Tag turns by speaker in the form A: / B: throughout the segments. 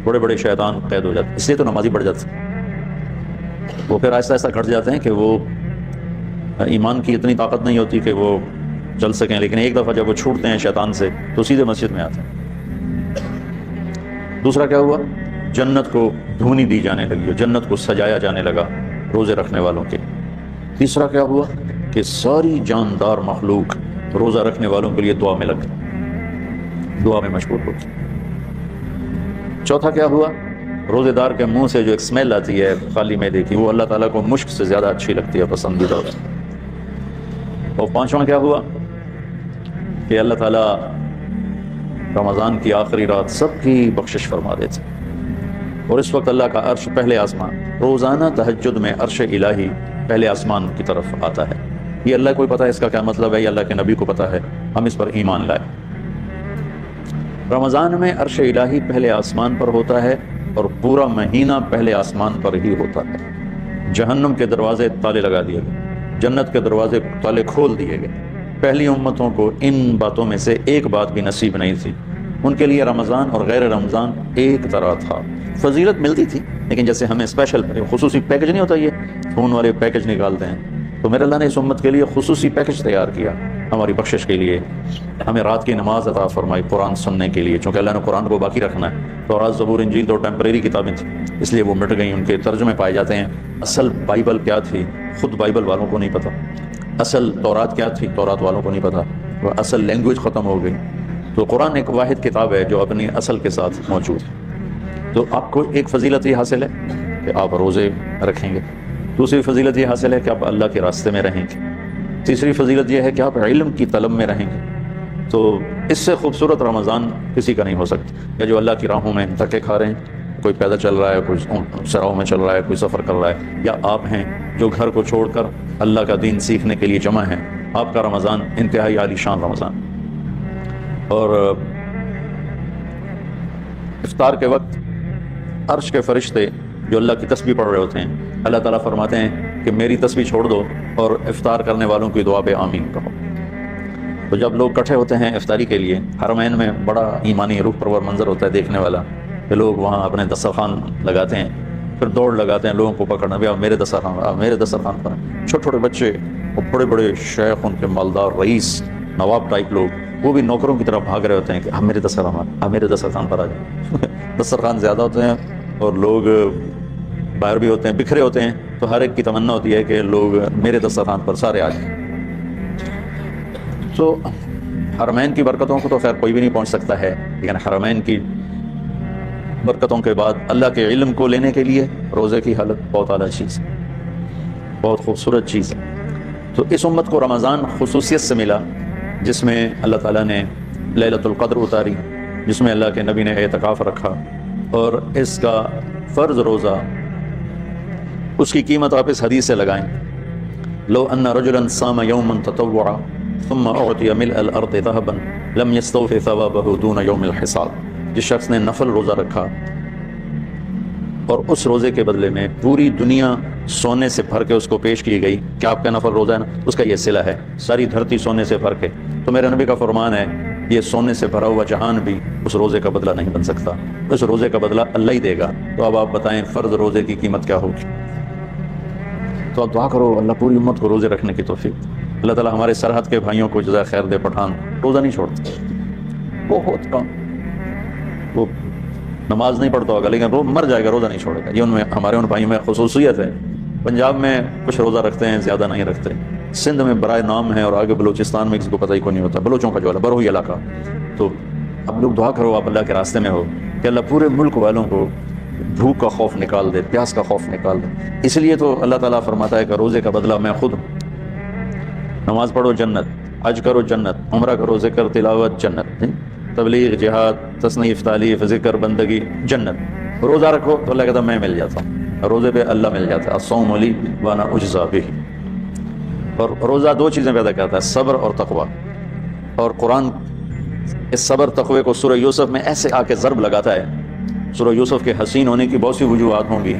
A: بڑے بڑے شیطان قید ہو جاتے ہیں، اس لیے تو نمازی بڑھ جاتے ہیں۔ وہ پھر آہستہ آہستہ گھٹ جاتے ہیں کہ وہ ایمان کی اتنی طاقت نہیں ہوتی کہ وہ چل سکیں، لیکن ایک دفعہ جب وہ چھوٹتے ہیں شیطان سے تو سیدھے مسجد میں آتے ہیں۔ دوسرا کیا ہوا؟ جنت کو دھونی دی جانے لگی، جنت کو سجایا جانے لگا روزے رکھنے والوں کے۔ تیسرا کیا ہوا کہ ساری جاندار مخلوق روزہ رکھنے والوں کے لیے دعا میں لگ گئی، دعا میں مشغول ہو گئی۔ چوتھا کیا ہوا؟ روزے دار کے منہ سے جو ایک اسمیل آتی ہے خالی معدے کی، وہ اللہ تعالیٰ کو مشک سے زیادہ اچھی لگتی ہے، پسندیدہ ہوتی ہے۔ اور پانچواں کیا ہوا کہ اللہ تعالیٰ رمضان کی آخری رات سب کی بخشش فرما دیتے، اور اس وقت اللہ کا عرش پہلے آسمان، روزانہ تہجد میں عرش الہی پہلے آسمان کی طرف آتا ہے۔ یہ اللہ کو ہی پتہ ہے اس کا کیا مطلب ہے، یہ اللہ کے نبی کو پتہ ہے، ہم اس پر ایمان لائے۔ رمضان میں عرش الہی پہلے آسمان پر ہوتا ہے اور پورا مہینہ پہلے آسمان پر ہی ہوتا ہے۔ جہنم کے دروازے تالے لگا دیے گئے، جنت کے دروازے تالے کھول دیے گئے۔ پہلی امتوں کو ان باتوں میں سے ایک بات بھی نصیب نہیں تھی، ان کے لیے رمضان اور غیر رمضان ایک طرح تھا۔ فضیلت ملتی تھی لیکن جیسے ہمیں اسپیشل خصوصی پیکج نہیں ہوتا، یہ فون والے پیکج نکالتے ہیں، تو میرے اللہ نے اس امت کے لیے خصوصی پیکج تیار کیا ہماری بخشش کے لیے۔ ہمیں رات کی نماز عطا فرمائی قرآن سننے کے لیے، چونکہ اللہ نے قرآن کو باقی رکھنا ہے۔ تو رات زبور انجیل تو ٹیمپریری کتابیں تھیں، اس لیے وہ مٹ گئیں، ان کے ترجمے پائے جاتے ہیں۔ اصل بائبل کیا تھی خود بائبل والوں کو نہیں پتہ، اصل تورات کیا تھی تورات والوں کو نہیں پتہ، وہ اصل لینگویج ختم ہو گئی۔ تو قرآن ایک واحد کتاب ہے جو اپنی اصل کے ساتھ موجود ہے۔ تو آپ کو ایک فضیلت یہ حاصل ہے کہ آپ روزے رکھیں گے، دوسری فضیلت یہ حاصل ہے کہ آپ اللہ کے راستے میں رہیں گے، تیسری فضیلت یہ ہے کہ آپ علم کی طلب میں رہیں گے۔ تو اس سے خوبصورت رمضان کسی کا نہیں ہو سکتا، یا جو اللہ کی راہوں میں دھکے کھا رہے ہیں، کوئی پیدل چل رہا ہے، کوئی سراہوں میں چل رہا ہے، کوئی سفر کر رہا ہے، یا آپ ہیں جو گھر کو چھوڑ کر اللہ کا دین سیکھنے کے لیے جمع ہیں، آپ کا رمضان انتہائی عالی شان رمضان۔ اور افطار کے وقت عرش کے فرشتے جو اللہ کی تسبیح پڑھ رہے ہوتے ہیں، اللہ تعالیٰ فرماتے ہیں کہ میری تسبیح چھوڑ دو اور افطار کرنے والوں کی دعا پہ آمین کہو۔ تو جب لوگ اکٹھے ہوتے ہیں افطاری کے لیے، حرمین میں بڑا ایمانی روح پرور منظر ہوتا ہے دیکھنے والا، کہ لوگ وہاں اپنے دسترخوان لگاتے ہیں، پھر دوڑ لگاتے ہیں لوگوں کو پکڑنا، بھی میرے دسترخوان میرے دسترخوان پر۔ چھوٹے چھوٹے بچے اور بڑے بڑے شیخ، ان کے مالدار رئیس نواب ٹائپ لوگ، وہ بھی نوکروں کی طرح بھاگ رہے ہوتے ہیں کہ میرے دسترخوان میرے دسترخوان پر آ جائیں۔ دسترخوان زیادہ ہوتے ہیں اور لوگ باہر بھی ہوتے ہیں، بکھرے ہوتے ہیں، تو ہر ایک کی تمنا ہوتی ہے کہ لوگ میرے دسترخوان پر سارے آ جائیں۔ تو حرمین کی برکتوں کو تو خیر کوئی بھی نہیں پہنچ سکتا ہے، لیکن حرمین کی برکتوں کے بعد اللہ کے علم کو لینے کے لیے روزے کی حالت بہت اعلیٰ چیز ہے، بہت خوبصورت چیز ہے۔ تو اس امت کو رمضان خصوصیت سے ملا، جس میں اللہ تعالیٰ نے لیلۃ القدر اتاری، جس میں اللہ کے نبی نے اعتکاف رکھا، اور اس کا فرض روزہ، اس کی قیمت آپ اس حدیث سے لگائیں، لو ان رجلا صام یوما تطوعا ثم اعطی ملء الارض ذهبا لم يستوف ثوابه دون یوم الحساب۔ جس شخص نے نفل روزہ رکھا اور اس روزے کے بدلے میں پوری دنیا سونے سے بھر کے اس کو پیش کی گئی، کہ آپ کا نفل روزہ ہے نا، اس کا یہ صلہ ہے، ساری دھرتی سونے سے بھر کے، تو میرے نبی کا فرمان ہے یہ سونے سے بھرا ہوا جہان بھی اس روزے کا بدلہ نہیں بن سکتا، اس روزے کا بدلہ اللہ ہی دے گا۔ تو اب آپ بتائیں فرض روزے کی قیمت کیا ہوگی؟ تو آپ دعا کرو اللہ پوری امت کو روزے رکھنے کی توفیق۔ اللہ تعالیٰ ہمارے سرحد کے بھائیوں کو جزائے خیر دے۔ پٹھان روزہ نہیں چھوڑتے، بہت کم، وہ نماز نہیں پڑھتا ہوگا لیکن وہ مر جائے گا، روزہ نہیں چھوڑے گا۔ یہ ان میں ہمارے ان بھائیوں میں خصوصیت ہے۔ پنجاب میں کچھ روزہ رکھتے ہیں، زیادہ نہیں رکھتے، سندھ میں برائے نام ہے، اور آگے بلوچستان میں کسی کو پتہ ہی کو نہیں ہوتا، بلوچوں کا جو ہے بروئی علاقہ۔ تو اب لوگ دعا کرو، آپ اللہ کے راستے میں ہو، کہ اللہ پورے ملک والوں کو بھوک کا خوف نکال دے، پیاس کا خوف نکال دے۔ اس لیے تو اللہ تعالیٰ فرماتا ہے کہ روزے کا بدلہ میں خود ہوں۔ نماز پڑھو جنت، حج کرو جنت، عمرہ کرو، ذکر تلاوت جنت، تبلیغ جہاد تصنیف تالیف ذکر بندگی جنت۔ روزہ رکھو تو اللہ کہتا ہے میں مل جاتا ہوں، روزے پہ اللہ مل جاتا ہے، الصوم لی وانا اجزا بہ۔ اور روزہ دو چیزیں پیدا کرتا ہے، صبر اور تقوی۔ اور قرآن اس صبر تقوی کو سورہ یوسف میں ایسے آ کے ضرب لگاتا ہے۔ سورہ یوسف کے حسین ہونے کی بہت سی وجوہات ہوں گی،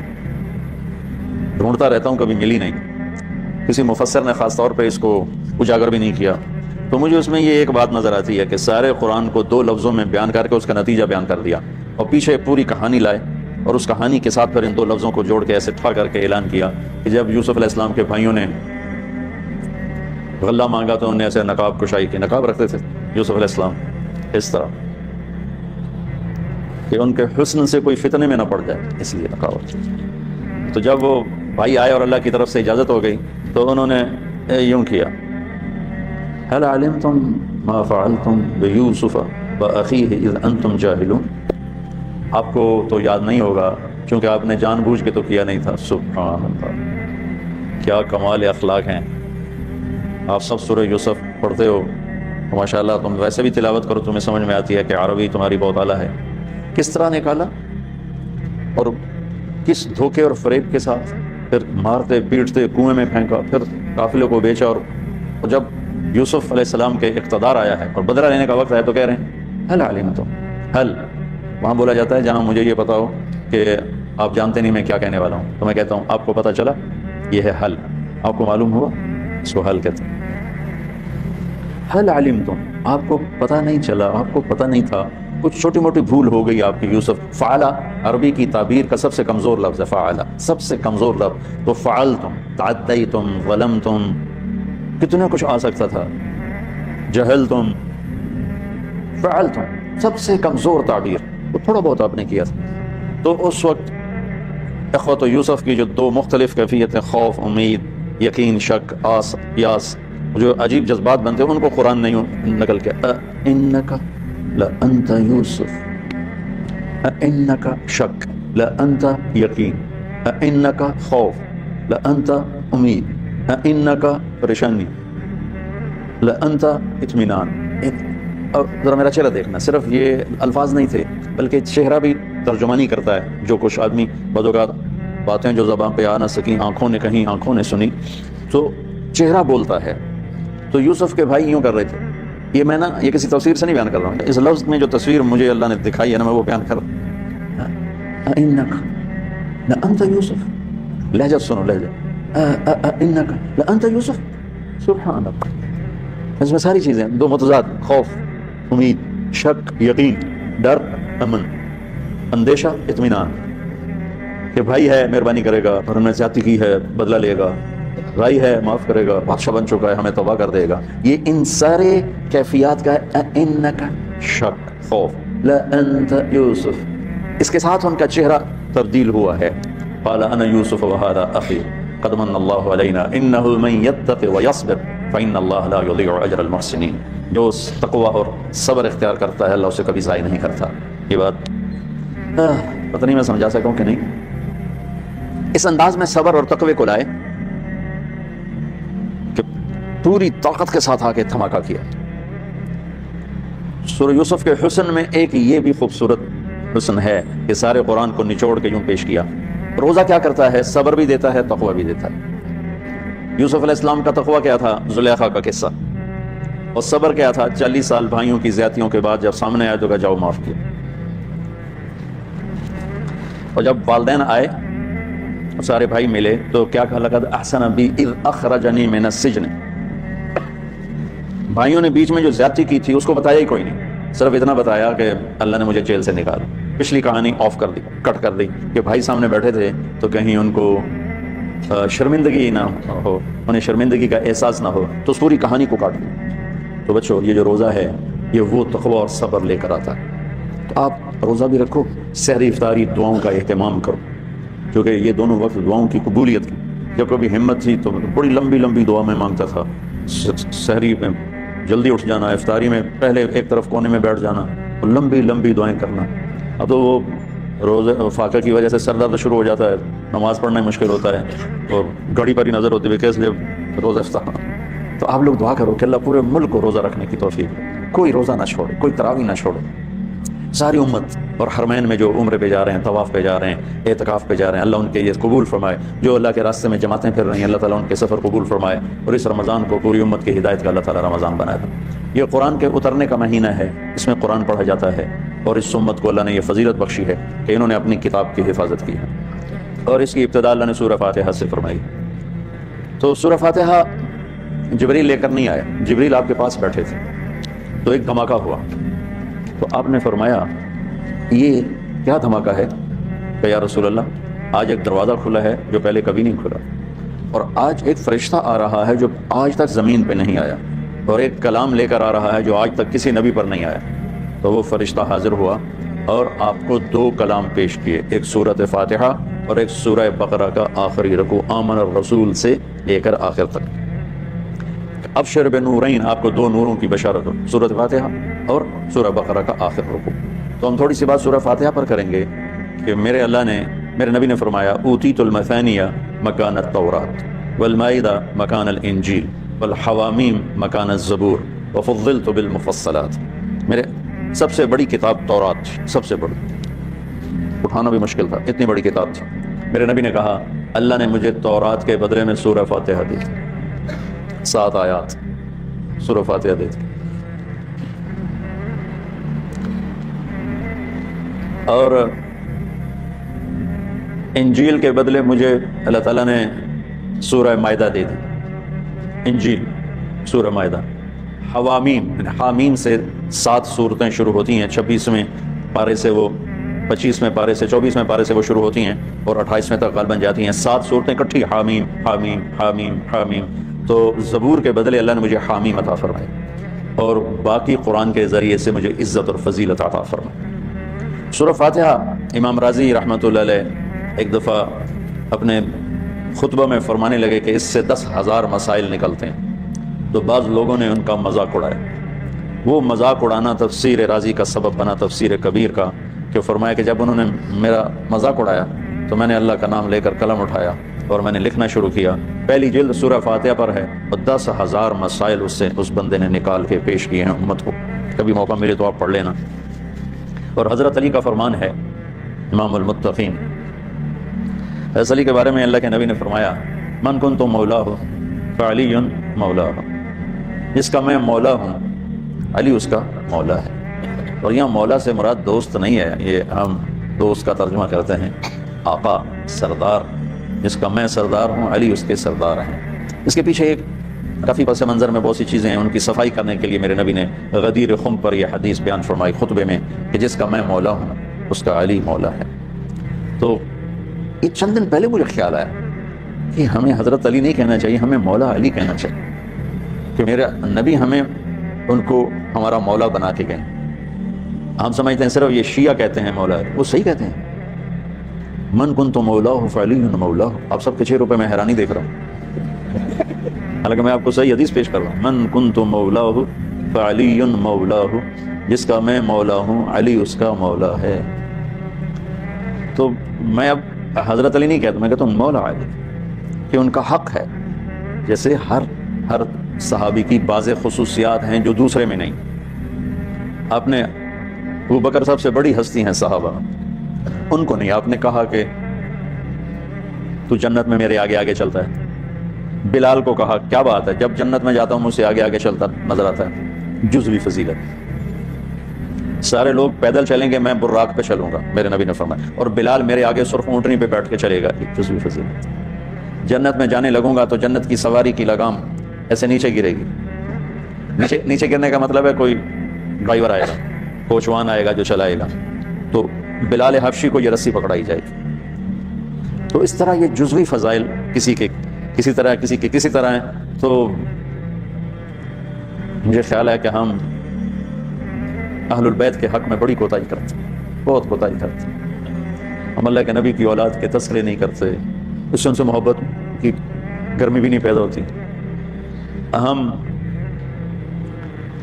A: ڈھونڈتا رہتا ہوں کبھی ملی نہیں، کسی مفسر نے خاص طور پہ اس کو اجاگر بھی نہیں کیا، تو مجھے اس میں یہ ایک بات نظر آتی ہے کہ سارے قرآن کو دو لفظوں میں بیان کر کے اس کا نتیجہ بیان کر دیا، اور پیچھے پوری کہانی لائے، اور اس کہانی کے ساتھ پھر ان دو لفظوں کو جوڑ کے ایسے ٹھا کر کے اعلان کیا کہ جب یوسف علیہ السلام کے بھائیوں نے غلہ مانگا تو انہوں نے ایسے نقاب کشائی کی، نقاب رکھتے تھے یوسف علیہ السلام اس طرح کہ ان کے حسن سے کوئی فتنے میں نہ پڑ جائے، اس لیے نقاب رکھتے۔ تو جب وہ بھائی آئے اور اللہ کی طرف سے اجازت ہو گئی تو انہوں نے یوں کیا، هل علمتم ما فعلتم بيوسف واخيه اذ انتم جاهلون، آپ کو تو یاد نہیں ہوگا کیونکہ آپ نے جان بوجھ کے تو کیا نہیں تھا۔ سبحان اللہ، کیا کمال اخلاق ہیں۔ آپ سب سورہ یوسف پڑھتے ہو، ماشاءاللہ تم ویسے بھی تلاوت کرو تمہیں سمجھ میں آتی ہے کہ عربی تمہاری بہت اعلیٰ ہے۔ کس طرح نکالا اور کس دھوکے اور فریب کے ساتھ، پھر مارتے پیٹتے کنویں میں پھینکا، پھر قافلے کو بیچا، اور جب یوسف علیہ السلام کے اقتدار آیا ہے اور بدلہ لینے کا وقت ہے تو کہہ رہے ہیں حل علمتم، حل وہاں بولا جاتا ہے جہاں مجھے یہ پتا ہو کہ آپ جانتے نہیں میں کیا کہنے والا ہوں، تو میں کہتا ہوں آپ کو پتہ چلا، یہ ہے حل، آپ کو معلوم ہوا، اس کو حل کہتے ہیں۔ حل علمتم، آپ کو پتہ نہیں چلا، آپ کو پتہ نہیں تھا، کچھ چھوٹی موٹی بھول ہو گئی آپ کی۔ یوسف فعلا عربی کی تعبیر کا سب سے کمزور لفظ ہے، فعلا سب سے کمزور لفظ، تو فعلتم، تعدیتم، ظلمتم، کتنا کچھ آ سکتا تھا، جہلتم، فعلتم سب سے کمزور تعبیر، تو تھوڑا بہت آپ نے کیا تھا۔ تو اس وقت اخوت یوسف کی جو دو مختلف کیفیتیں، خوف، امید، یقین، شک، آس، یاس، جو عجیب جذبات بنتے ہیں ان کو قرآن نہیں نقل کیا۔ انک لانت یوسف، انک شک، لانت یقین، انک خوف، لانت امید، انک پریشانی، لانت اطمینان۔ اب ذرا میرا چہرہ دیکھنا، صرف یہ الفاظ نہیں تھے بلکہ چہرہ بھی ترجمانی کرتا ہے۔ جو کچھ آدمی بعض اوقات باتیں جو زبان پہ آ نہ سکیں، آنکھوں نے کہیں، آنکھوں نے سنی، تو چہرہ بولتا ہے۔ تو یوسف کے بھائی یوں کر رہے تھے، یہ میں نا یہ کسی تفسیر سے نہیں بیان کر رہا ہوں، اس لفظ میں جو تصویر مجھے اللہ نے دکھائی ہے نا میں وہ بیان کر رہا ہوں۔ انک لانت یوسف، لہجہ سنو، لہجہ انک لانت یوسف، سبحان اللہ۔ اس میں ساری چیزیں دو متضاد، خوف، امید، شک، یقین، ڈر، امن، اندیشہ، اطمینان، کہ بھائی ہے مہربانی کرے گا اور ہم نے زیادتی کی ہے بدلہ لے گا، بھائی ہے معاف کرے گا، بادشاہ بن چکا ہے ہمیں توبہ کر دے گا۔ یہ ان سارے کیفیات کا ہے انک، شک، خوف، لانت یوسف، اس کے ساتھ ان کا چہرہ تبدیل ہوا ہے۔ قال انا یوسف وهذا اخی قد من اللہ علینا انه من یتق ویصبر فإن اللہ لا یضیع اجر المحسنین۔ جو تقوی اور صبر اختیار کرتا ہے اللہ اسے کبھی ضائع نہیں کرتا۔ یہ بات پتہ نہیں میں سمجھا سکوں کہ نہیں۔ اس انداز میں صبر اور تقوی کو لائے کہ پوری طاقت کے ساتھ آ کے دھماکہ کیا۔ سورہ یوسف کے حسن میں ایک یہ بھی خوبصورت حسن ہے کہ سارے قرآن کو نچوڑ کے یوں پیش کیا۔ روزہ کیا کرتا ہے؟ صبر بھی دیتا ہے، تقوی بھی دیتا ہے۔ یوسف علیہ السلام کا تقوی کیا تھا؟ زلیخا کا قصہ، اور صبر کیا تھا؟ 40 سال بھائیوں کی زیادتیوں کے بعد جب سامنے آئے تو کہا جاؤ معاف کیا۔ اور جب والدین آئے اور سارے بھائی ملے تو کیا کہا؟ لقد احسن بی اذ اخرجنی من السجن۔ بھائیوں نے بیچ میں جو زیادتی کی تھی اس کو بتایا ہی کوئی نہیں، صرف اتنا بتایا کہ اللہ نے مجھے جیل سے نکالا۔ پچھلی کہانی آف کر دی، کٹ کر دی کہ بھائی سامنے بیٹھے تھے تو کہیں ان کو شرمندگی نہ ہو، انہیں شرمندگی کا احساس نہ ہو، تو اس پوری کہانی کو کاٹ دی۔ تو بچوں یہ جو روزہ ہے یہ وہ تقوی اور صبر لے کر آتا ہے۔ تو آپ روزہ بھی رکھو، سحری افطاری دعاؤں کا اہتمام کرو، کیونکہ یہ دونوں وقت دعاؤں کی قبولیت کی۔ جب کبھی ہمت تھی تو بڑی لمبی لمبی دعا میں مانگتا تھا، سحری میں جلدی اٹھ جانا، افطاری میں پہلے ایک طرف کونے میں بیٹھ جانا اور لمبی لمبی دعائیں کرنا۔ اب تو وہ روزے فاقہ کی وجہ سے سر درد شروع ہو جاتا ہے، نماز پڑھنا مشکل ہوتا ہے اور گھڑی پر ہی نظر ہوتی ہے کیسے روزہ افطار۔ تو آپ لوگ دعا کرو کہ اللہ پورے ملک کو روزہ رکھنے کی توفیق دے، کوئی روزہ نہ چھوڑے، کوئی تراویح نہ چھوڑے۔ ساری امت اور حرمین میں جو عمرے پہ جا رہے ہیں، طواف پہ جا رہے ہیں، اعتکاف پہ جا رہے ہیں، اللہ ان کے یہ قبول فرمائے۔ جو اللہ کے راستے میں جماعتیں پھر رہی ہیں اللہ تعالیٰ ان کے سفر قبول فرمائے، اور اس رمضان کو پوری امت کی ہدایت کا اللہ تعالیٰ رمضان بنائے۔ یہ قرآن کے اترنے کا مہینہ ہے، اس میں قرآن پڑھا جاتا ہے، اور اس امت کو اللہ نے یہ فضیلت بخشی ہے کہ انہوں نے اپنی کتاب کی حفاظت کی ہے، اور اس کی ابتدا اللہ نے سورہ فاتحہ سے فرمائی۔ تو سورہ فاتحہ جبریل لے کر نہیں آئے، جبریل آپ کے پاس بیٹھے تھے، تو ایک دھماکہ ہوا، تو آپ نے فرمایا یہ کیا دھماکہ ہے کہ یا رسول اللہ آج ایک دروازہ کھلا ہے جو پہلے کبھی نہیں کھلا، اور آج ایک فرشتہ آ رہا ہے جو آج تک زمین پہ نہیں آیا، اور ایک کلام لے کر آ رہا ہے جو آج تک کسی نبی پر نہیں آیا۔ تو وہ فرشتہ حاضر ہوا اور آپ کو 2 کلام پیش کیے، ایک سورۃ فاتحہ اور ایک سورہ بقرہ کا آخری رکوع آمن الرسول سے لے کر آخر تک۔ ابشر بنورین، آپ کو 2 نوروں کی بشارت ہو، سورۃ فاتحہ اور سورہ بقرہ کا آخر رکوع۔ تو ہم تھوڑی سی بات سورہ فاتحہ پر کریں گے کہ میرے نبی نے فرمایا اوتیت المثانیہ مکان التورات والمائدہ مکان الانجیل والحوامیم مکان الزبور وفضلت بالمفصلات۔ میرے سب سے بڑی کتاب تورات تھی، سب سے بڑی، اٹھانا بھی مشکل تھا، اتنی بڑی کتاب تھی۔ میرے نبی نے کہا اللہ نے مجھے تورات کے بدلے میں سورہ فاتحہ دی تھی، 7 آیات سورہ فاتحہ دی تھی، اور انجیل کے بدلے مجھے اللہ تعالیٰ نے سورہ مائدہ دے دی، انجیل سورہ مائدہ۔ حوامیم، حامیم سے 7 سورتیں شروع ہوتی ہیں، 26ویں پارے سے وہ 25ویں پارے سے 24ویں پارے سے وہ شروع ہوتی ہیں اور 28ویں تک غالباً جاتی ہیں، 7 صورتیں اکٹھی، حامیم حامیم حامیم حامیم۔ تو زبور کے بدلے اللہ نے مجھے حامیم عطا فرمائے، اور باقی قرآن کے ذریعے سے مجھے عزت اور فضیلت عطا فرمائے۔ سورہ فاتحہ امام راضی رحمۃ اللہ علیہ ایک دفعہ اپنے خطبہ میں فرمانے لگے کہ اس سے 10,000 مسائل نکلتے ہیں، تو بعض لوگوں نے ان کا مذاق اڑایا۔ وہ مذاق اڑانا تفسیر رازی کا سبب بنا، تفسیر کبیر کا، کہ فرمایا کہ جب انہوں نے میرا مذاق اڑایا تو میں نے اللہ کا نام لے کر قلم اٹھایا اور میں نے لکھنا شروع کیا۔ پہلی جلد سورہ فاتحہ پر ہے اور 10,000 مسائل اس بندے نے نکال کے پیش کیے ہیں امت کو۔ کبھی موقع ملے تو آپ پڑھ لینا۔ اور حضرت علی کا فرمان ہے، امام المتقین، حضرت علی کے بارے میں اللہ کے نبی نے فرمایا من کنت مولا فعلی مولا، جس کا میں مولا ہوں علی اس کا مولا ہے۔ اور یہاں مولا سے مراد دوست نہیں ہے، یہ ہم دوست کا ترجمہ کرتے ہیں آقا، سردار، جس کا میں سردار ہوں علی اس کے سردار ہیں۔ اس کے پیچھے ایک کافی پس منظر میں بہت سی چیزیں ہیں، ان کی صفائی کرنے کے لیے میرے نبی نے غدیر خم پر یہ حدیث بیان فرمائی خطبے میں کہ جس کا میں مولا ہوں اس کا علی مولا ہے۔ تو یہ چند دن پہلے مجھے خیال آیا کہ ہمیں حضرت علی نہیں کہنا چاہیے، ہمیں مولا علی کہنا چاہیے، کہ میرے نبی ہمیں ان کو ہمارا مولا بنا کے گئے۔ ہم سمجھتے ہیں صرف یہ شیعہ کہتے ہیں مولا، وہ صحیح کہتے ہیں، من کنت مولا فعلی مولا۔ آپ سب کے 6 روپے میں حیرانی دیکھ رہا ہوں، حالانکہ میں آپ کو صحیح حدیث پیش کر رہا ہوں، من کنت مولا فعلی مولا، جس کا میں مولا ہوں علی اس کا مولا ہے۔ تو میں اب حضرت علی نہیں کہتا، میں کہتا ہوں مولا علی، کہ ان کا حق ہے، جیسے ہر صحابی کی بعض خصوصیات ہیں جو دوسرے میں نہیں۔ آپ نے ابو بکر صاحب سے بڑی ہستی ہیں صحابہ، ان کو نہیں آپ نے کہا کہ تو جنت میں میرے آگے آگے چلتا ہے۔ بلال کو کہا کیا بات ہے، جب جنت میں جاتا ہوں مجھ سے آگے آگے چلتا نظر آتا ہے، جزوی فضیلت۔ سارے لوگ پیدل چلیں گے، میں براق پہ چلوں گا، میرے نبی نے فرمایا، اور بلال میرے آگے سرخ اونٹنی پہ بیٹھ کے چلے گا، ایک جزوی فضیلت۔ جنت میں جانے لگوں گا تو جنت کی سواری کی لگام ایسے نیچے گرے گی۔ نیچے گرنے کا مطلب ہے کوئی ڈرائیور آئے گا، کوچوان آئے گا جو چلائے گا، تو بلال حبشی کو یہ رسی پکڑائی جائے گی۔ تو اس طرح یہ جزوی فضائل کسی کے کسی طرح ہیں۔ تو مجھے خیال ہے کہ ہم اہل البیت کے حق میں بڑی کوتاہی کرتے ہیں، بہت کوتاہی کرتے ہیں۔ ہم اللہ کے نبی کی اولاد کے تذکرے نہیں کرتے، اس سے ان سے محبت کی گرمی بھی نہیں پیدا ہوتی۔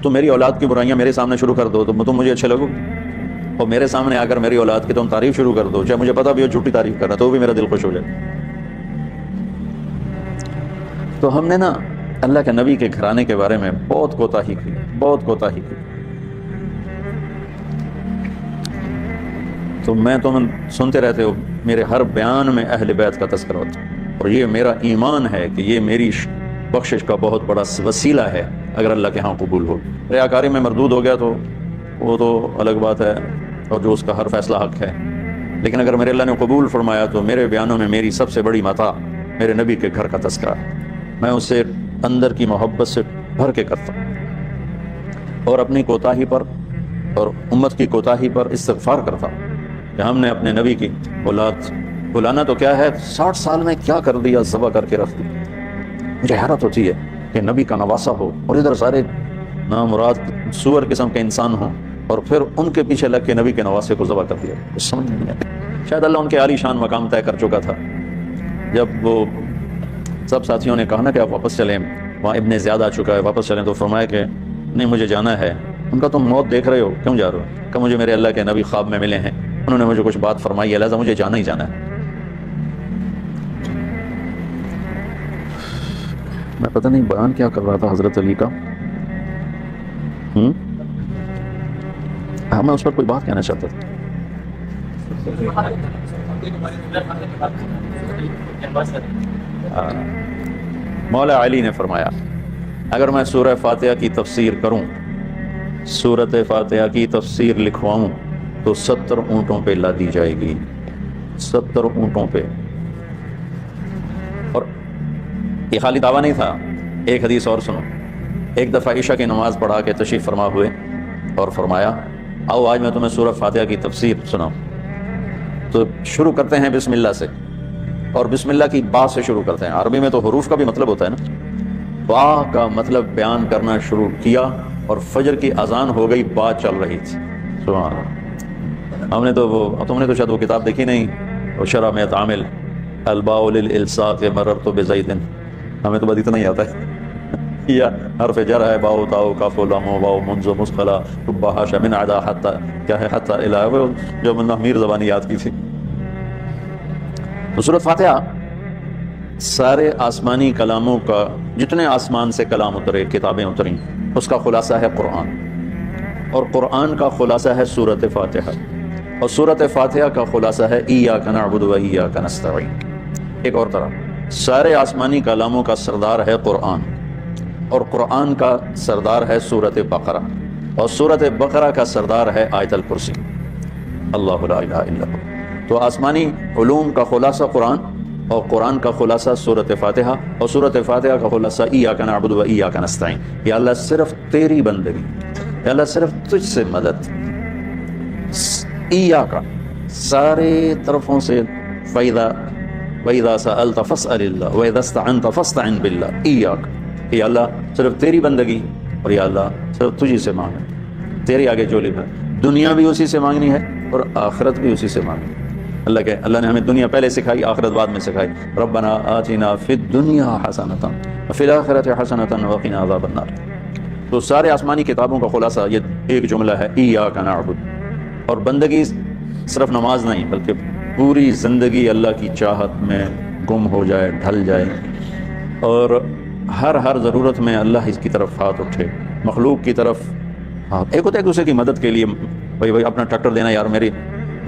A: تو میری اولاد کی برائیاں میرے سامنے شروع کر دو تو تم مجھے اچھے لگو، اور میرے سامنے آ کر میری اولاد کی تم تعریف شروع کر دو، چاہے مجھے پتا بھی ہو جھوٹی تعریف کرنا، تو بھی میرا دل خوش ہو جائے۔ تو ہم نے نا اللہ کے نبی کے گھرانے کے بارے میں بہت کوتاہی کی، بہت کوتاہی کی۔ تو میں تم سنتے رہتے ہو، میرے ہر بیان میں اہل بیت کا تذکرہ ہوتا ہے، اور یہ میرا ایمان ہے کہ یہ میری بخشش کا بہت بڑا وسیلہ ہے اگر اللہ کے ہاں قبول ہو۔ ریاکاری میں مردود ہو گیا تو وہ تو الگ بات ہے، اور جو اس کا ہر فیصلہ حق ہے، لیکن اگر میرے اللہ نے قبول فرمایا تو میرے بیانوں میں میری سب سے بڑی متاع میرے نبی کے گھر کا تذکرہ ہے۔ میں اسے اندر کی محبت سے بھر کے کرتا ہوں، اور اپنی کوتاہی پر اور امت کی کوتاہی پر استغفار کرتا ہوں کہ ہم نے اپنے نبی کی اولاد بلانا تو کیا ہے 60 سال میں کیا کر دیا، ذبح کر کے رکھ دیا۔ مجھے حیرت ہوتی ہے کہ نبی کا نواسا ہو اور ادھر سارے نامراد سور قسم کے انسان ہوں اور پھر ان کے پیچھے لگ کے نبی کے نواسے کو ذبح کر دیا۔ کچھ سمجھ نہیں آتا۔ شاید اللہ ان کے عالی شان مقام طے کر چکا تھا۔ جب وہ سب ساتھیوں نے کہا نا کہ آپ واپس چلیں، وہاں ابن زیاد آ چکا ہے، واپس چلیں، تو فرمایا کہ نہیں مجھے جانا ہے۔ ان کا تم موت دیکھ رہے ہو، کیوں جا رہے ہو؟ کہ مجھے میرے اللہ کے نبی خواب میں ملے ہیں، انہوں نے مجھے کچھ بات فرمائی ہے، لہٰذا مجھے جانا ہی جانا ہے۔ میں پتہ نہیں بیان کیا کر رہا تھا حضرت علی کا، میں اس پر کوئی بات کہنا چاہتا تھا۔ مولا علی نے فرمایا اگر میں سورہ فاتحہ کی تفسیر کروں، سورۃ فاتحہ کی تفسیر لکھواؤں تو 70 اونٹوں پہ لادی جائے گی، 70 اونٹوں پہ۔ اور یہ خالی دعویٰ نہیں تھا، ایک حدیث اور سنو۔ ایک دفعہ عشاء کی نماز پڑھا کے تشریف فرما ہوئے اور فرمایا آؤ آج میں تمہیں سورہ فاتحہ کی تفسیر سناؤں۔ تو شروع کرتے ہیں بسم اللہ سے، اور بسم اللہ کی با سے شروع کرتے ہیں۔ عربی میں تو حروف کا بھی مطلب ہوتا ہے نا، با کا مطلب بیان کرنا شروع کیا اور فجر کی اذان ہو گئی، با چل رہی تھی۔ سبحان اللہ۔ ہم نے تو تم نے تو شاید وہ کتاب دیکھی نہیں، شرح میں تعامل الباء للالصاق مررت بزید، ہمیں تو بس اتنا ہی آتا ہے۔ یا حرف جر ہے، باؤ تاؤ کاف لام واؤ منز مسقلا ربہ شمن عدا حتی، کیا ہے حتی الہ، جو میں نے امیر زبانی یاد کی تھی۔ تو سورۃ فاتحہ سارے آسمانی کلاموں کا، جتنے آسمان سے کلام اترے، کتابیں اتریں، اس کا خلاصہ ہے قرآن، اور قرآن کا خلاصہ ہے سورۃ فاتحہ، اور سورۃ فاتحہ کا خلاصہ ہے ایاک نعبد و ایاک نستعین۔ ایک اور طرح سارے آسمانی کلاموں کا سردار ہے قرآن، اور قرآن کا سردار ہے سورۃ بقرہ، اور سورۃ بقرہ کا سردار ہے آیت الکرسی، اللہ لا الہ الا اللہ۔ تو آسمانی علوم کا خلاصہ قرآن، اور قرآن کا خلاصہ سورۃ فاتحہ، اور سورۃ فاتحہ کا خلاصہ ایاک نعبد و ایاک نستعین۔ یا اللہ صرف تیری بندگی، یا اللہ صرف تجھ سے مدد، ایاک سارے طرفوں سے، وَإِذَا سَأَلْتَ فَاسْأَلِ اللَّهَ وَإِذَا اسْتَعَنْتَ فَاسْتَعِنْ بِاللَّهِ ایاک۔ یا اللہ صرف تیری بندگی، اور یا اللہ صرف تجھی سے مانگنا، تیرے آگے جو لکھا ہے، دنیا بھی اسی سے مانگنی ہے اور آخرت بھی اسی سے مانگنی ہے۔ اللہ نے ہمیں دنیا پہلے سکھائی، آخرت بعد میں سکھائی۔ ربنا آتنا فی الدنیا حسنۃ وفی الآخرۃ حسنۃ وقنا عذاب النار۔ تو سارے آسمانی کتابوں کا خلاصہ یہ ایک جملہ ہے، ایاک نعبد۔ اور بندگی صرف نماز نہیں، بلکہ پوری زندگی اللہ کی چاہت میں گم ہو جائے، ڈھل جائے، اور ہر ضرورت میں اللہ کی طرف ہاتھ اٹھے، مخلوق کی طرف ہاتھ۔ ایک ہوتا ہے ایک دوسرے کی مدد کے لیے، بھائی اپنا ٹریکٹر دینا، یار میری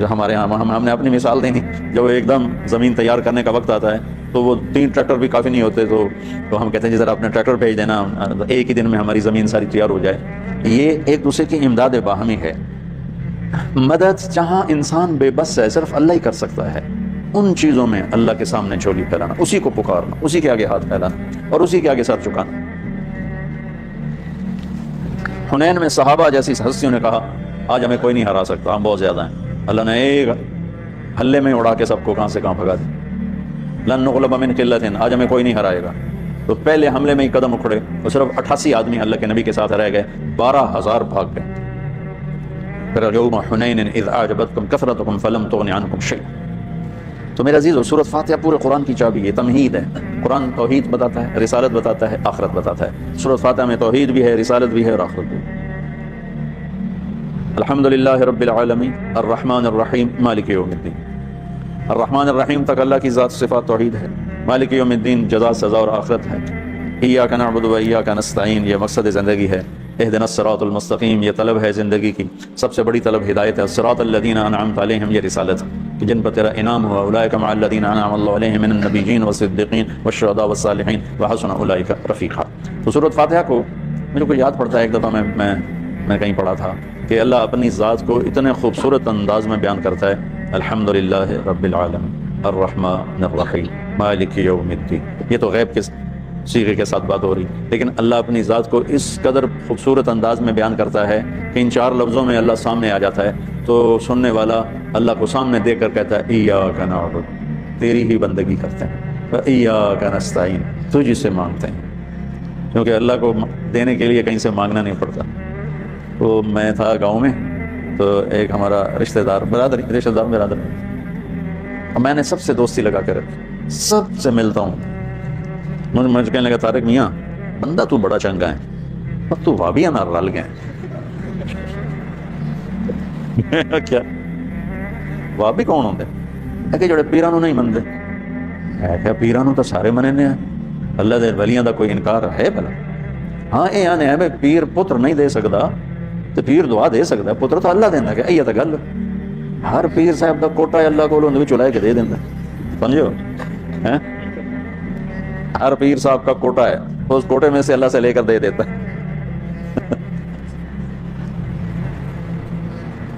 A: ہمارے یہاں ہم نے اپنی مثال دینی، جب ایک دم زمین تیار کرنے کا وقت آتا ہے تو وہ 3 ٹریکٹر بھی کافی نہیں ہوتے، تو ہم کہتے ہیں جی ذرا اپنا ٹریکٹر بھیج دینا، ایک ہی دن میں ہماری زمین ساری تیار ہو جائے۔ یہ ایک دوسرے کی امداد باہمی ہے۔ مدد جہاں انسان بے بس ہے، صرف اللہ ہی کر سکتا ہے، ان چیزوں میں اللہ کے سامنے چولی پھیلانا، اسی کو پکارنا، اسی کے آگے ہاتھ پھیلانا اور اسی کے آگے سر جھکانا۔ حنین میں صحابہ جیسی ہستیوں نے کہا آج ہمیں کوئی نہیں ہرا سکتا، ہم بہت زیادہ ہیں۔ اللہ نے ایک حلے میں اڑا کے سب کو کہاں سے کہاں بھگا دیا۔ لن نغلب من قلۃ، آج ہمیں کوئی نہیں ہرائے گا۔ تو پہلے حملے میں ہی قدم اکھڑے اور صرف 88 آدمی اللہ کے نبی کے ساتھ رہ گئے، 12,000 بھاگ گئے۔ پھر یوم حنین اذ اعجبتکم کثرتکم فلم تغن عنکم شیئا۔ تو میرے عزیزو، سورۃ فاتحہ پورے قرآن کی چابی ہے، تمہید ہے۔ قرآن توحید بتاتا ہے، رسالت بتاتا ہے، آخرت بتاتا ہے۔ سورۃ فاتحہ میں توحید بھی ہے، رسالت بھی ہے اور آخرت بھی ہے۔ الحمدللہ رب العالمین الرحمن الرحیم مالک یوم الدین۔ الرحمن الرحیم تک اللہ کی ذات صفات توحید ہے، مالک یوم الدین جزا سزا اور آخرت ہے۔ ایاک نعبد و ایاک نستعین یہ مقصد زندگی ہے۔ اہدنا الصراط المستقیم یہ طلب ہے زندگی کی، سب سے بڑی طلب ہدایت ہے۔ الصراط الذین انعمت علیہم یہ رسالت کہ جن پر تیرا انعام ہوا، اولئک مع الذین انعم اللہ علیہم من النبیین والصدیقین والشہداء والصالحین وحسن اولئک رفیقا۔ تو سورۃ فاتحہ کو مجھے کو یاد پڑتا ہے، ایک دفعہ میں کہیں پڑھا تھا کہ اللہ اپنی ذات کو اتنے خوبصورت انداز میں بیان کرتا ہے، الحمدللہ رب العالمین الرحمن الرحیم مالک یوم الدین۔ یہ تو غیب کے سیغے کے ساتھ بات ہو رہی، لیکن اللہ اپنی ذات کو اس قدر خوبصورت انداز میں بیان کرتا ہے کہ ان 4 لفظوں میں اللہ سامنے آ جاتا ہے تو سننے والا اللہ کو سامنے دیکھ کر کہتا ہے ایاک نعبد، تیری ہی بندگی کرتے ہیں، وایاک نستعین، تجھ سے مانگتے ہیں، کیونکہ اللہ کو دینے کے لیے کہیں سے مانگنا نہیں پڑتا۔ تو میں تھا گاؤں میں، تو ایک ہمارا رشتہ دار برادر، میں نے سب سے دوستی لگا کے رکھی، سب سے ملتا ہوں۔ مجھے کہنے لگا طارق میاں بندہ تو بڑا چنگا ہے اور تو وابیاں نہ رل گئے کیا وابی کون ہوتے ہیں کہ جڑے پیراں نوں نہیں منتے؟ ہے کہ پیراں نوں تو سارے مننے ہیں، اللہ دے ولیاں دا کوئی انکار ہے بھلا؟ ہاں یہ آنے ہے بھائی پیر پتر نہیں دے سکتا تو پیر دعا دے سکتا ہے، پتر تو اللہ دینا کہ یہ تو گل ہر پیر صاحب دا کوٹا اللہ کو اندر چلا کے دے دینا، سمجھو ہیں؟ ہر پیر صاحب کا کوٹا ہے، اس کوٹے میں سے اللہ سے لے کر دے دیتا ہے۔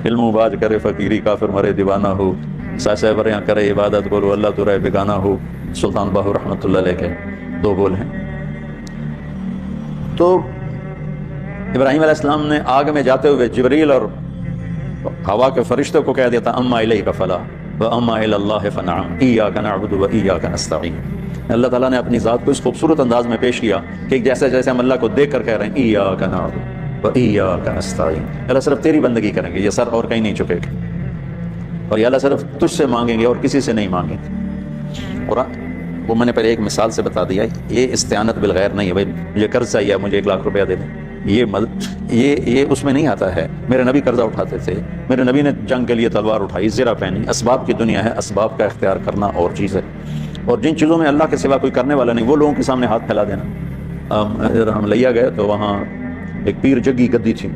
A: علم باج کرے فقیری کافر مرے دیوانہ ہو، ساسے بریاں کرے عبادت بولو اللہ تو رہے بگانا ہو، سلطان باہو رحمۃ اللہ علیہ کے 2 بول ہیں۔ تو ابراہیم علیہ السلام نے آگ میں جاتے ہوئے جبریل اور ہوا کے فرشتوں کو کہہ دیتا اما الیک فلا واما الی اللہ فنعم ایاک نعبد وایاک نستعین۔ اللہ تعالیٰ نے اپنی ذات کو اس خوبصورت انداز میں پیش کیا کہ جیسے جیسے ہم اللہ کو دیکھ کر کہہ رہے ہیں ایاک نعبد وایاک نستعین، اللہ صرف تیری بندگی کریں گے، یہ سر اور کہیں نہیں جھکے گا، اور یا اللہ صرف تجھ سے مانگیں گے اور کسی سے نہیں مانگیں گے۔ قرآن وہ میں نے پہلے ایک مثال سے بتا دیا، یہ استعانت بالغیر نہیں ہے، بھائی مجھے قرض چاہیے مجھے 1 لاکھ روپیہ دے دیں، یہ اس میں نہیں آتا ہے۔ میرے نبی قرضہ اٹھاتے تھے، میرے نبی نے جنگ کے لیے تلوار اٹھائی، زرہ پہنی، اسباب کی دنیا ہے، اسباب کا اختیار کرنا اور چیز ہے، اور جن چیزوں میں اللہ کے سوا کوئی کرنے والا نہیں وہ لوگوں کے سامنے ہاتھ پھیلا دینا۔ ہم لیا گئے تو وہاں ایک پیر جگی گدی تھی،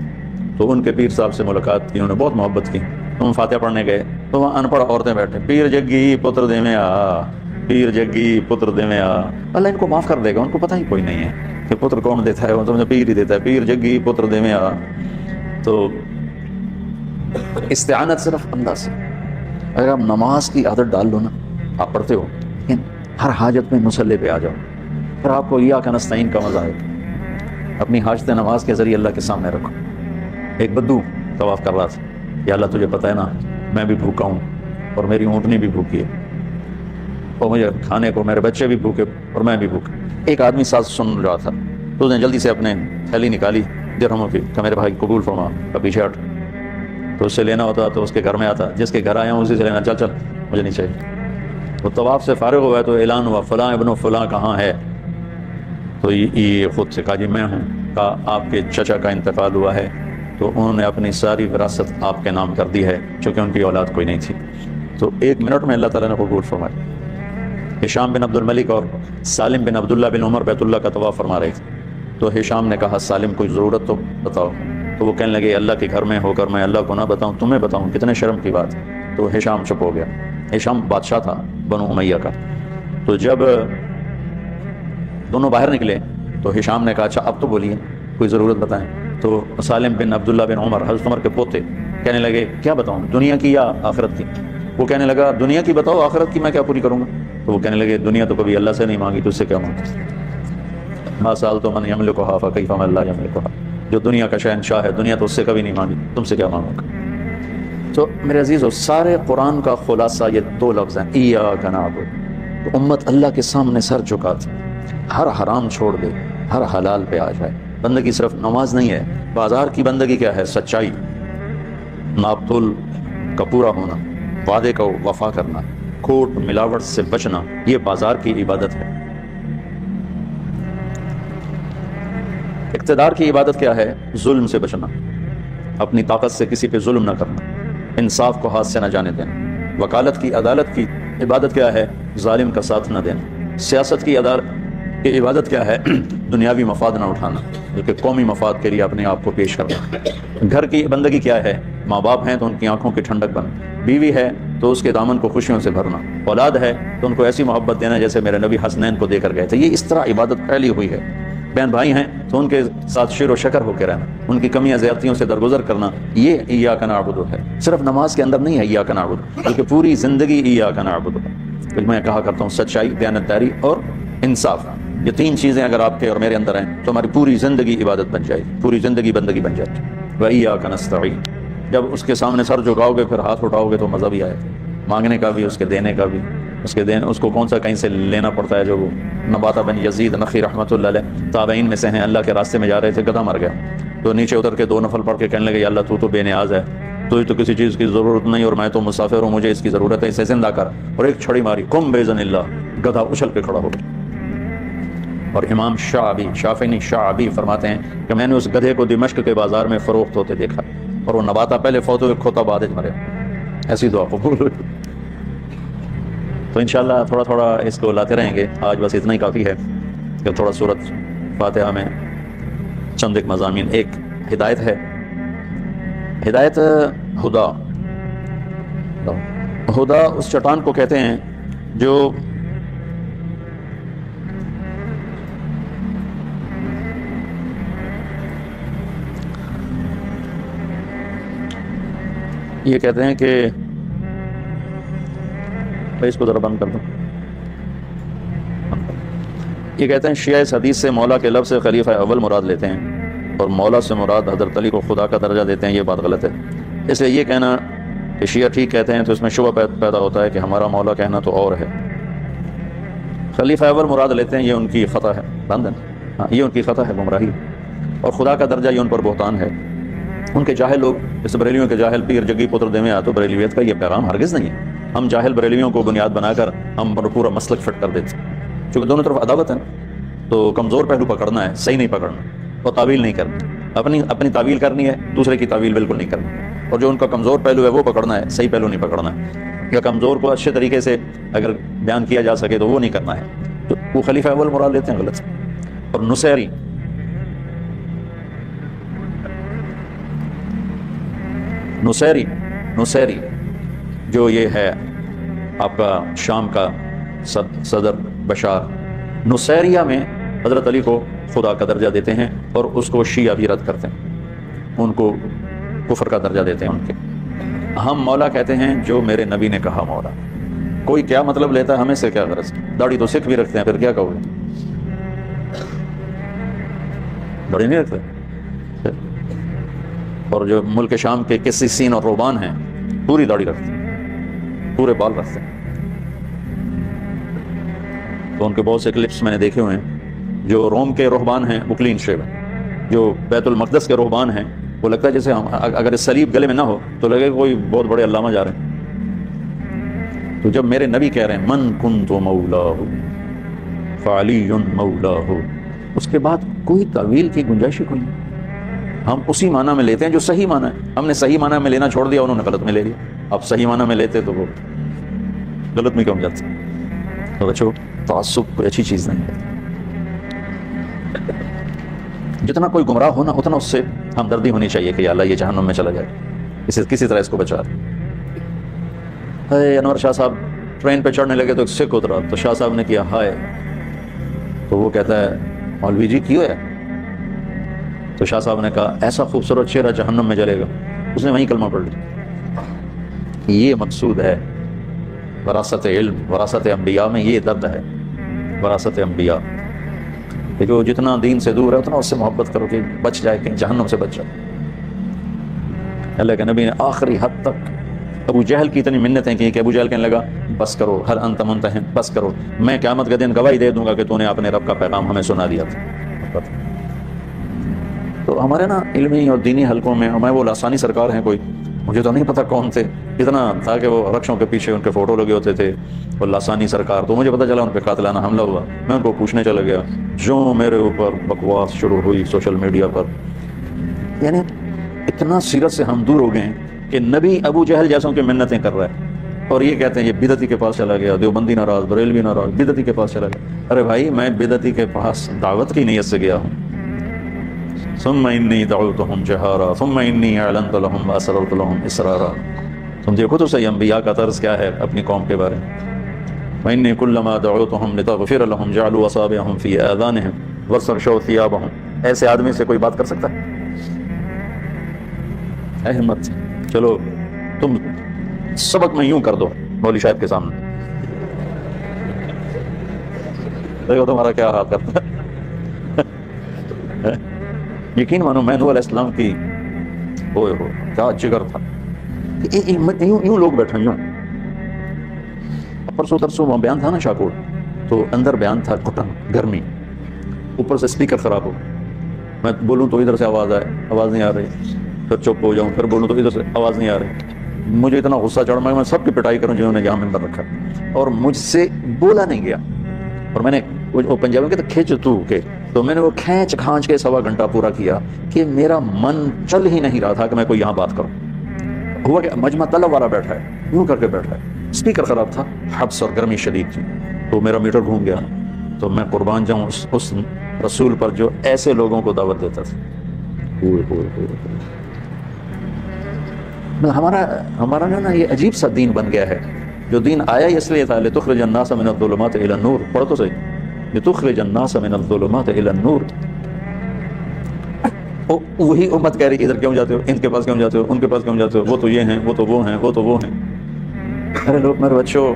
A: تو ان کے پیر صاحب سے ملاقات کی، انہوں نے بہت محبت کی، تو ہم فاتحہ پڑھنے گئے تو وہاں ان پڑھ عورتیں بیٹھے، پیر جگی پتر دے میں آ، پیر جگی پتر دے میں آ، اللہ ان کو معاف کر دے گا، ان کو پتہ ہی کوئی نہیں ہے کہ پتر کون دیتا ہے، وہ تو پیر ہی دیتا ہے، پیر جگی پتر دے میں آ۔ تو استعانت صرف اللہ سے، اگر آپ نماز کی عادت ڈال لو نا، آپ پڑھتے ہو لیکن ہر حاجت میں مصلی پہ آ جاؤ، پھر آپ کو ایاک نستعین کا مزہ آئے گا، اپنی حاجت نماز کے ذریعے اللہ کے سامنے رکھو۔ ایک بدو طواف کر رہا تھا، یا اللہ تجھے پتہ ہے نا میں بھی بھوکا ہوں اور میری اونٹنی بھی بھوکی ہے اور مجھے کھانے کو میرے بچے بھی بھوکے اور میں بھی بھوکا۔ ایک آدمی ساتھ سن رہا تھا تو اس نے جلدی سے اپنے تھیلی نکالی درہموں کی کہ میرے بھائی قبول فرما، کبھی شرٹ تو اس سے لینا ہوتا تو اس کے گھر میں آتا، جس کے گھر آیا ہوں اسی سے لینا، چل چل مجھے نہیں چاہیے۔ وہ طواف سے فارغ ہوا ہے تو اعلان ہوا فلاں ابن فلاں کہاں ہے، تو یہ خود سے کہا جی میں ہوں، کہا آپ کے چچا کا انتقال ہوا ہے، تو انہوں نے اپنی ساری وراثت آپ کے نام کر دی ہے چونکہ ان کی اولاد کوئی نہیں تھی۔ تو 1 منٹ میں اللہ تعالیٰ نے قبول فرمایا۔ ہشام بن عبد الملک اور سالم بن عبداللہ بن عمر بیت اللہ کا طواف فرما رہے تھے، تو ہشام نے کہا سالم کوئی ضرورت تو بتاؤ، تو وہ کہنے لگے اللہ کے گھر میں ہو کر میں اللہ کو نہ بتاؤں تمہیں بتاؤں، کتنے شرم کی بات۔ تو ہشام چپ ہو گیا، ہشام بادشاہ تھا بنو امیہ کا۔ تو جب دونوں باہر نکلے تو ہشام نے کہا اچھا اب تو بولیے کوئی ضرورت بتائیں۔ تو سالم بن عبداللہ بن عمر حضرت عمر کے پوتے کہنے لگے کیا بتاؤں، دنیا کی یا آخرت کی؟ وہ کہنے لگا دنیا کی بتاؤ، آخرت کی میں کیا پوری کروں گا؟ تو وہ کہنے لگے دنیا تو کبھی اللہ سے نہیں مانگی، تو اس سے کیا مانگی؟ ما سألت من یملکھا فکیف من لا یملکھا، جو دنیا کا شہنشاہ ہے دنیا تو اس سے کبھی نہیں مانگی، تم سے کیا مانگوں گا؟ تو میرے عزیزو سارے قرآن کا خلاصہ یہ 2 لفظ ہیں ایاک نعبد۔ تو امت اللہ کے سامنے سر جھکاتی، ہر حرام چھوڑ دے، ہر حلال پہ آ جائے۔ بندگی صرف نماز نہیں ہے، بازار کی بندگی کیا ہے؟ سچائی، ناپ تول کا پورا ہونا، وعدے کا وفا کرنا، کھوٹ ملاوٹ سے بچنا، یہ بازار کی عبادت ہے۔ اقتدار کی عبادت کیا ہے؟ ظلم سے بچنا، اپنی طاقت سے کسی پہ ظلم نہ کرنا، انصاف کو ہاتھ سے نہ جانے دینا۔ وکالت کی عدالت کی عبادت کیا ہے؟ ظالم کا ساتھ نہ دینا۔ سیاست کی عبادت کیا ہے؟ دنیاوی مفاد نہ اٹھانا بلکہ قومی مفاد کے لیے اپنے آپ کو پیش کرنا۔ گھر کی بندگی کیا ہے؟ ماں باپ ہیں تو ان کی آنکھوں کی ٹھنڈک بننا، بیوی ہے تو اس کے دامن کو خوشیوں سے بھرنا، اولاد ہے تو ان کو ایسی محبت دینا جیسے میرے نبی حسنین کو دے کر گئے تھے۔ یہ اس طرح عبادت پھیلی ہوئی ہے۔ بہن بھائی ہیں تو ان کے ساتھ شیر و شکر ہو کے رہنا، ان کی کمیاں زیادتیوں سے درگزر کرنا، یہ ایاک نعبد ہے۔ صرف نماز کے اندر نہیں ہے ایاک نعبد، بلکہ پوری زندگی ایاک نعبد ہے۔ میں کہا کرتا ہوں سچائی، دیانتداری اور انصاف، یہ تین چیزیں اگر آپ کے اور میرے اندر ہیں تو ہماری پوری زندگی عبادت بن جائے گی، پوری زندگی بندگی بن جائے گی۔ وَإِيَّاكَ نَسْتَعِينُ، جب اس کے سامنے سر جھکاؤ گے پھر ہاتھ اٹھاؤ گے تو مزہ بھی آئے، مانگنے کا بھی، اس کے دینے کا بھی۔ اس کو کون سا کہیں سے لینا پڑتا ہے؟ جو وہ نباتہ بن یزید نخی رحمۃ اللہ علیہ تابعین میں سے ہیں، اللہ کے راستے میں جا رہے تھے، گدھا مر گیا تو نیچے اتر کے 2 نفل پڑھ کے کہنے لگے یا اللہ تو بے نیاز ہے، تو کسی چیز کی ضرورت نہیں اور میں تو مسافر ہوں، مجھے اس کی ضرورت ہے، اسے زندہ کر، اور ایک چھڑی ماری، قم بإذن اللہ، گدھا اچھل کے کھڑا ہو گیا۔ اور امام شعبی فرماتے ہیں کہ میں نے اس گدھے کو دمشق کے بازار میں فروخت ہوتے دیکھا اور وہ نباتہ پہلے فوت ہوئے، کھوتا بعد مرے، ایسی دعا قبول ہوئی۔ تو انشاءاللہ تھوڑا تھوڑا اس کو لاتے رہیں گے۔ آج بس اتنا ہی کافی ہے کہ تھوڑا سورۃ فاتحہ میں چند ایک مضامین۔ ایک ہدایت ہے، ہدایت ہدا اس چٹان کو کہتے ہیں جو یہ کہتے ہیں کہ اس کو ذرا بند کر دو، یہ کہتے ہیں شیعہ اس حدیث سے مولا کے لفظ سے خلیفہ اول مراد لیتے ہیں اور مولا سے مراد حضرت علی کو خدا کا درجہ دیتے ہیں، یہ بات غلط ہے۔ اس لیے یہ کہنا کہ شیعہ ٹھیک کہتے ہیں تو اس میں شبہ پیدا ہوتا ہے کہ ہمارا مولا کہنا تو اور ہے۔ خلیفہ اول مراد لیتے ہیں، یہ ان کی خطا ہے، ہاں یہ ان کی خطا ہے، گمراہی، اور خدا کا درجہ یہ ان پر بہتان ہے۔ ان کے جاہل لوگ، جیسے بریلیوں کے جاہل پیر جگی پتر دے میں آ، تو بریلیت کا یہ پیغام ہرگز نہیں ہے۔ ہم جاہل بریلیوں کو بنیاد بنا کر ہم پورا مسلک فٹ کر دیتے ہیں، چونکہ دونوں طرف عداوت ہے تو کمزور پہلو پکڑنا ہے، صحیح نہیں پکڑنا، اور تعویل نہیں کرنی، اپنی تعویل کرنی ہے، دوسرے کی تعویل بالکل نہیں کرنی، اور جو ان کا کمزور پہلو ہے وہ پکڑنا ہے، صحیح پہلو نہیں پکڑنا ہے، یا کمزور کو اچھے طریقے سے اگر بیان کیا جا سکے تو وہ نہیں کرنا ہے، تو وہ خلیفہ اول مراد لیتے ہیں، غلط۔ اور نصیری جو یہ ہے آپ کا شام کا صدر بشار، نصیریہ میں حضرت علی کو خدا کا درجہ دیتے ہیں اور اس کو شیعہ بھی رد کرتے ہیں، ان کو کفر کا درجہ دیتے ہیں ان کے۔ ہم مولا کہتے ہیں جو میرے نبی نے کہا مولا۔ کوئی کیا مطلب لیتا ہے، ہمیں سے کیا غرض؟ داڑھی تو سکھ بھی رکھتے ہیں، پھر کیا کہو گے؟ داڑھی نہیں رکھتے۔ اور جو ملک شام کے قسیسین اور روحبان ہیں پوری داڑھی رکھتے ہیں، پورے بال رکھتے ہیں، تو ان کے بہت سے کلپس میں نے دیکھے ہوئے ہیں۔ جو روم کے روحبان ہیں وہ کلین شیو ہیں، جو بیت المقدس کے روحبان ہیں وہ لگتا ہے جیسے اگر سلیب گلے میں نہ ہو تو لگے کوئی بہت بڑے علامہ جا رہے ہیں۔ تو جب میرے نبی کہہ رہے ہیں من کنت مولاہ فعلی مولاہ، اس کے بعد کوئی تعویل کی گنجائش کوئی نہیں، ہم اسی معنی میں لیتے ہیں جو صحیح معنی ہے۔ ہم نے صحیح معنی میں لینا چھوڑ دیا، انہوں نے غلط میں لے لیا۔ اب صحیح معنی میں لیتے تو وہ غلط میں کیوں جاتے؟ تو بچو، تعصب کوئی اچھی چیز نہیں ہے۔ جتنا کوئی گمراہ ہونا اتنا اس سے ہمدردی ہونی چاہیے کہ یا اللہ یہ جہنم میں چلا جائے، کسی طرح اس کو بچا دے۔ انور شاہ صاحب ٹرین پہ چڑھنے لگے تو ایک سکھ اترا، تو شاہ صاحب نے کیا ہائے، تو وہ کہتا ہے مولوی جی کیوں ہے؟ تو شاہ صاحب نے کہا ایسا خوبصورت چہرہ جہنم میں جلے گا، اس نے وہیں کلمہ پڑھ لیا۔ یہ مقصود ہے وراثت علم، وراثت انبیاء میں یہ درد ہے، وراثت انبیاء کہ جو جتنا دین سے دور ہے اتنا اس سے محبت کرو کہ بچ جائے، کہ جہنم سے بچ جائے۔ اللہ کے نبی نے آخری حد تک ابو جہل کی اتنی منتیں کی کہ ابو جہل کہنے لگا بس کرو، ہر انت منتہم، بس کرو، میں قیامت کے دن گواہی دے دوں گا کہ تو نے اپنے رب کا پیغام ہمیں سنا دیا تھا۔ تو ہمارے نا علمی اور دینی حلقوں میں ہمیں وہ لاسانی سرکار ہیں، کوئی مجھے تو نہیں پتہ کون تھے، اتنا تھا کہ وہ رکشوں کے پیچھے ان کے فوٹو لگے ہوتے تھے، وہ لاسانی سرکار، تو مجھے پتہ چلا ان پہ قاتلانہ حملہ ہوا، میں ان کو پوچھنے چلا گیا، جو میرے اوپر بکواس شروع ہوئی سوشل میڈیا پر، یعنی اتنا سیرت سے ہم دور ہو گئے ہیں کہ نبی ابو جہل جیسوں کی منتیں کر رہا ہے، اور یہ کہتے ہیں یہ بدعتی کے پاس چلا گیا، دیوبندی ناراض، بریلوی ناراض، بدعتی کے پاس چلا گیا۔ ارے بھائی میں بدعتی کے پاس دعوت کی نیت سے گیا ہوں، ثم انی دعوتهم جہارا ثم انی اعلنت لهم واسررت لهم اسرارا۔ تم دیکھو تو صحیح انبیاء کا طرز کیا ہے اپنی قوم کے بارے میں۔ وانی کلما دعوتهم لتغفر لهم جعلوا اصابعهم في آذانهم واستغشوا ثيابهم۔ ایسے آدمی سے کوئی بات کر سکتا ہے؟ اے ہمت، چلو تم سبق میں یوں کر دو مولوی صاحب کے سامنے، دیکھو تمہارا کیا حال کرتا ہے. یقین مانو میں نوح علیہ السلام کی اوئے ہو کیا جگر تھا. یوں لوگ بیٹھے یوں. پرسوں ترسوں وہاں بیان تھا نا شاہکوٹ, تو اندر بیان تھا گھٹن گرمی, اوپر سے اسپیکر خراب ہو, میں بولوں تو ادھر سے آواز آئے, آواز نہیں آ رہی, پھر چپ ہو جاؤں, پھر بولوں تو ادھر سے آواز نہیں آ رہی. مجھے اتنا غصہ چڑھ میں سب کی پٹائی کروں جنہوں نے یہاں ممبر رکھا, اور مجھ سے بولا نہیں گیا. اور میں نے وہ پنجابی کہتے کھینچ تو کے, تو میں نے وہ کھینچ کھانچ کے 1.25 گھنٹہ پورا کیا کہ میرا من چل ہی نہیں رہا تھا کہ میں کوئی یہاں بات کروں. ہوا کہ مجمع طلب والا بیٹھا ہے, یوں کر کے بیٹھا ہے, اسپیکر خراب تھا, حبس اور گرمی شدید تھی, تو میرا میٹر گھوم گیا. تو میں قربان جاؤں اس رسول پر جو ایسے لوگوں کو دعوت دیتا تھا. ہمارا نا یہ عجیب سا دین بن گیا ہے, جو دین آیا اس لیے تھا لتخرج الناس من الظلمات الى النور. پڑھو تو صحیح, لتخرج الناس من الظلمات الى النور. وہی امت کہہ رہی ادھر کیوں جاتے ہو, ان کے پاس کیوں جاتے ہو, ان کے پاس کیوں جاتے ہو, وہ تو یہ ہیں, وہ تو وہ ہیں, وہ تو وہ ہیں. ارے لوگ میرے بچوں,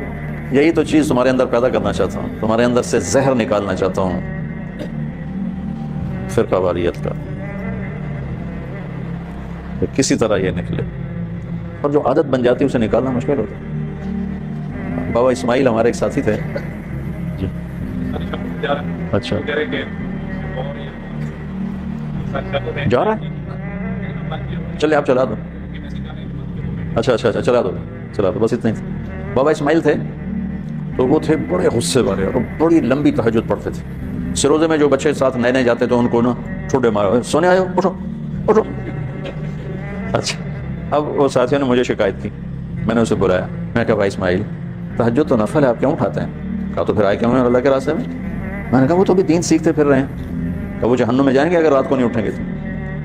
A: یہی تو چیز تمہارے اندر پیدا کرنا چاہتا ہوں, تمہارے اندر سے زہر نکالنا چاہتا ہوں فرقہ واریت کا, کسی طرح یہ نکلے. اور جو عادت بن جاتی ہے اسے نکالنا مشکل ہوتا ہے. بابا اسماعیل ہمارے ایک ساتھی تھے. جی اچھا جا رہا ہے, چلے آپ چلا دو. اچھا چلا دو بس اتنا ہی. بابا اسماعیل تھے تو وہ تھے بڑے غصے والے اور بڑی لمبی تہجد پڑھتے تھے. سروزے میں جو بچے ساتھ نئے جاتے تو ان کو نا چھوٹے مارا, سونے آئے ہو, اٹھو. اچھا, اب وہ ساتھیوں نے مجھے شکایت کی, میں نے اسے بلایا, میں کہا بھائی اسماعیل تہجد تو نفل ہے, آپ کیوں اٹھاتے ہیں؟ کہا تو پھر آئے کیوں ہیں اللہ کے راستے میں؟ میں نے کہا وہ تو بھی دین سیکھتے پھر رہے ہیں. کہ وہ جہنم میں جائیں گے اگر رات کو نہیں اٹھیں گے تو.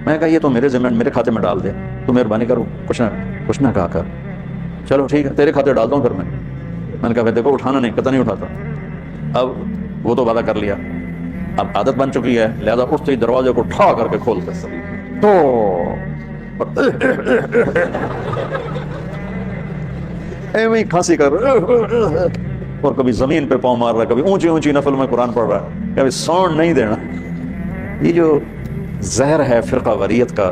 A: میں نے کہا یہ تو میرے ذمہ میرے کھاتے میں ڈال دے, تو مہربانی کرو کچھ نہ کہا کر. چلو ٹھیک ہے تیرے کھاتے ڈالتا ہوں پھر میں نے کہا دیکھو اٹھانا نہیں, پتہ نہیں اٹھاتا. اب وہ تو وعدہ کر لیا, اب عادت بن چکی ہے, لہذا اٹھتے ہی دروازے کو ٹھا کر کے کھولتے تو ایویں کھانسی کر, اور کبھی زمین پہ پاؤں مار رہا ہے, کبھی اونچی نفل میں قرآن پڑھ رہا ہے, کبھی ساؤنڈ نہیں دینا. یہ جو زہر ہے فرقہ واریت کا,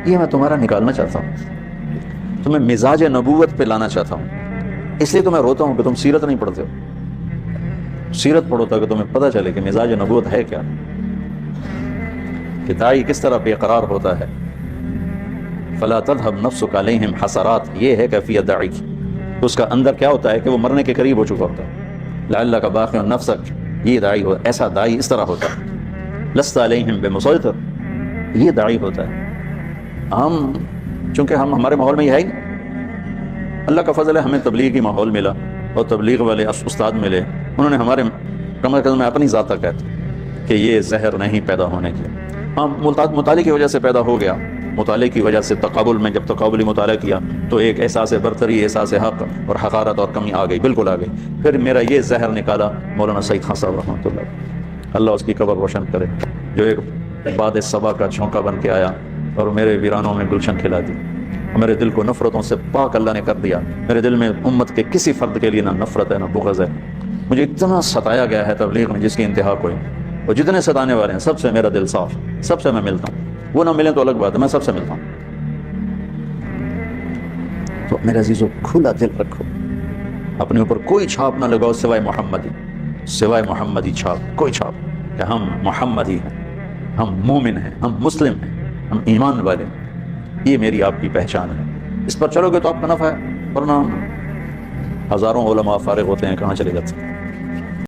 A: یہ میں تمہارا نکالنا چاہتا ہوں, تمہیں مزاج نبوت پہ لانا چاہتا ہوں. اس لیے تو میں روتا ہوں کہ تم سیرت نہیں پڑھتے ہو. سیرت پڑھو تاکہ تمہیں پتہ چلے کہ مزاج نبوت ہے کیا, کہ داعی کس طرح بے قرار ہوتا ہے. فلا تذهب نفسك عليهم حسرات, یہ ہے کیفیت داعی کی. تو اس کا اندر کیا ہوتا ہے کہ وہ مرنے کے قریب ہو چکا ہوتا ہے. لعلك باخع نفسك, یہ داعی ہو, ایسا داعی اس طرح ہوتا ہے. لست علیہم بمسیطر, یہ داعی ہوتا ہے. ہم چونکہ ہمارے ماحول میں یہ ہے ہی, اللہ کا فضل ہے ہمیں تبلیغی ماحول ملا اور تبلیغ والے استاد ملے, انہوں نے ہمارے کم از کم میں اپنی ذات تک کہتا کہ یہ زہر نہیں پیدا ہونے کے. ہاں مطالعے کی وجہ سے پیدا ہو گیا, مطالعے کی وجہ سے تقابل میں جب تقابلی مطالعہ کیا تو ایک احساس برتری, احساس حق اور حقارت اور کمی آ گئی, بالکل آ گئی. پھر میرا یہ زہر نکالا مولانا سعید خان صاحب رحمۃ اللہ اس کی قبر روشن کرے, جو ایک باد صبا کا جھونکا بن کے آیا اور میرے ویرانوں میں گلشن کھلا دی. میرے دل کو نفرتوں سے پاک اللہ نے کر دیا. میرے دل میں امت کے کسی فرد کے لیے نہ نفرت ہے نہ بغض ہے. مجھے اتنا ستایا گیا ہے تبلیغ میں جس کی انتہا کوئی, اور جتنے ستانے والے ہیں سب سے میرا دل صاف, سب سے میں ملتا ہوں. وہ نہ ملیں تو الگ بات ہے, میں سب سے ملتا ہوں. تو میرے عزیزو کھلا دل رکھو, اپنے اوپر کوئی چھاپ نہ لگاؤ سوائے محمدی چھاپ, کوئی چھاپ کہ ہم محمدی ہیں, ہم مومن ہیں, ہم مسلم ہیں, ہم ایمان والے ہیں. یہ میری آپ کی پہچان ہے. اس پر چلو گے تو آپ کا نفع ہے, ورنہ ہزاروں علماء فارغ ہوتے ہیں, کہاں چلے جاتے ہیں.